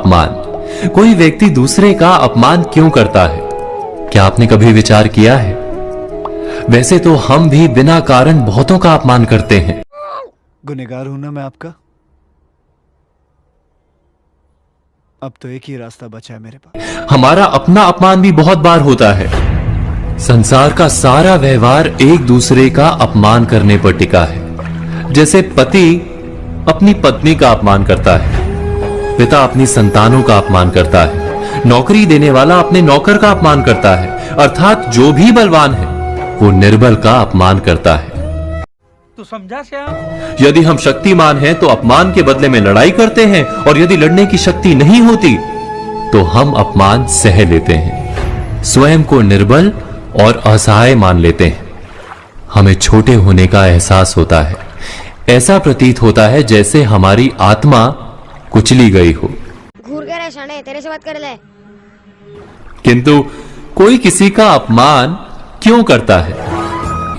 अपमान। कोई व्यक्ति दूसरे का अपमान क्यों करता है? क्या आपने कभी विचार किया है? वैसे तो हम भी बिना कारण बहुतों का अपमान करते हैं। गुनहगार हूं ना मैं आपका। अब तो एक ही रास्ता बचा है मेरे पास। हमारा अपना अपमान भी बहुत बार होता है। संसार का सारा व्यवहार एक दूसरे का अपमान करने पर टिका है। जैसे पति अपनी पत्नी का अपमान करता है, पिता अपनी संतानों का अपमान करता है, नौकरी देने वाला अपने नौकर का अपमान करता है, अर्थात जो भी बलवान है वो निर्बल का अपमान करता है। तू समझा श्याम? यदि हम शक्तिमान हैं तो अपमान के बदले में लड़ाई करते हैं, और यदि लड़ने की शक्ति नहीं होती तो हम अपमान सह लेते हैं, स्वयं को निर्बल और असहाय मान लेते हैं। हमें छोटे होने का एहसास होता है। ऐसा प्रतीत होता है जैसे हमारी आत्मा कुचली गई हो। घूर के रहे शाने, तेरे से बात कर ले। किंतु कोई किसी का अपमान क्यों करता है?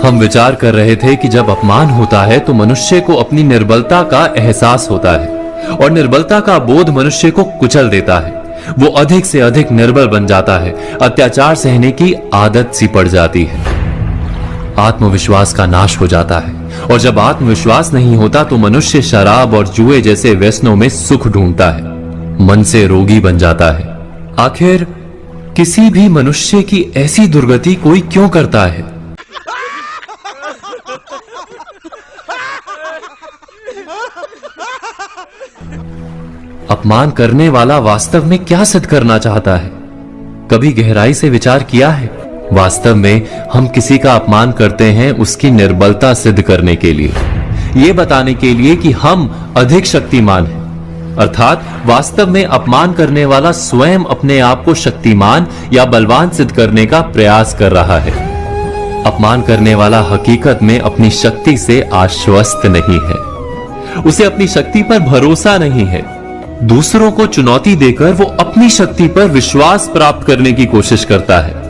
हम विचार कर रहे थे कि जब अपमान होता है तो मनुष्य को अपनी निर्बलता का एहसास होता है, और निर्बलता का बोध मनुष्य को कुचल देता है। वो अधिक से अधिक निर्बल बन जाता है, अत्याचार सहने की आदत सी पड़ जाती है, आत्मविश्वास का नाश हो जाता है, और जब आत्मविश्वास नहीं होता तो मनुष्य शराब और जुए जैसे व्यसनों में सुख ढूंढता है, मन से रोगी बन जाता है। आखिर किसी भी मनुष्य की ऐसी दुर्गति कोई क्यों करता है? अपमान करने वाला वास्तव में क्या सिद्ध करना चाहता है? कभी गहराई से विचार किया है? वास्तव में हम किसी का अपमान करते हैं उसकी निर्बलता सिद्ध करने के लिए, यह बताने के लिए कि हम अधिक शक्तिमान हैं। अर्थात वास्तव में अपमान करने वाला स्वयं अपने आप को शक्तिमान या बलवान सिद्ध करने का प्रयास कर रहा है। अपमान करने वाला हकीकत में अपनी शक्ति से आश्वस्त नहीं है, उसे अपनी शक्ति पर भरोसा नहीं है। दूसरों को चुनौती देकर वो अपनी शक्ति पर विश्वास प्राप्त करने की कोशिश करता है।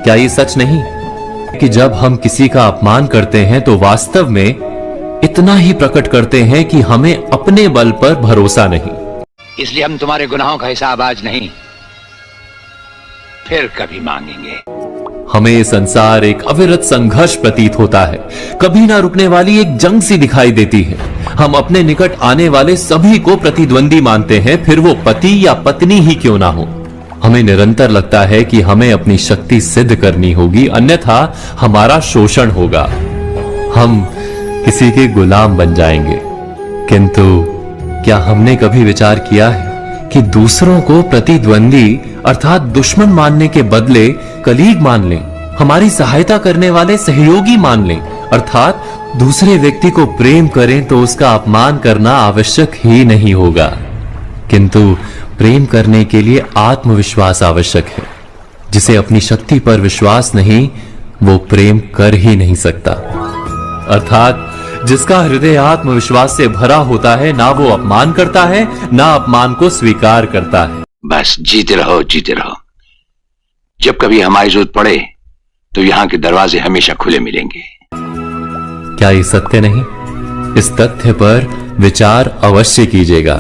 क्या ये सच नहीं कि जब हम किसी का अपमान करते हैं तो वास्तव में इतना ही प्रकट करते हैं कि हमें अपने बल पर भरोसा नहीं? इसलिए हम तुम्हारे गुनाहों का हिसाब आज नहीं, फिर कभी मांगेंगे। हमें ये संसार एक अविरत संघर्ष प्रतीत होता है, कभी ना रुकने वाली एक जंग सी दिखाई देती है। हम अपने निकट आने वाले सभी को प्रतिद्वंदी मानते हैं, फिर वो पति या पत्नी ही क्यों ना हो। हमें निरंतर लगता है कि हमें अपनी शक्ति सिद्ध करनी होगी, अन्यथा हमारा शोषण होगा, हम किसी के गुलाम बन जाएंगे। किंतु क्या हमने कभी विचार किया है कि दूसरों को प्रतिद्वंदी अर्थात दुश्मन मानने के बदले कलीग मान लें, हमारी सहायता करने वाले सहयोगी मान लें, अर्थात दूसरे व्यक्ति को प्रेम करें तो उसका अपमान करना आवश्यक ही नहीं होगा। किंतु प्रेम करने के लिए आत्मविश्वास आवश्यक है। जिसे अपनी शक्ति पर विश्वास नहीं, वो प्रेम कर ही नहीं सकता। अर्थात जिसका हृदय आत्मविश्वास से भरा होता है, ना वो अपमान करता है, ना अपमान को स्वीकार करता है। बस जीते रहो, जीते रहो। जब कभी हमारी जरूरत पड़े तो यहाँ के दरवाजे हमेशा खुले मिलेंगे। क्या ये सत्य नहीं? इस तथ्य पर विचार अवश्य कीजिएगा।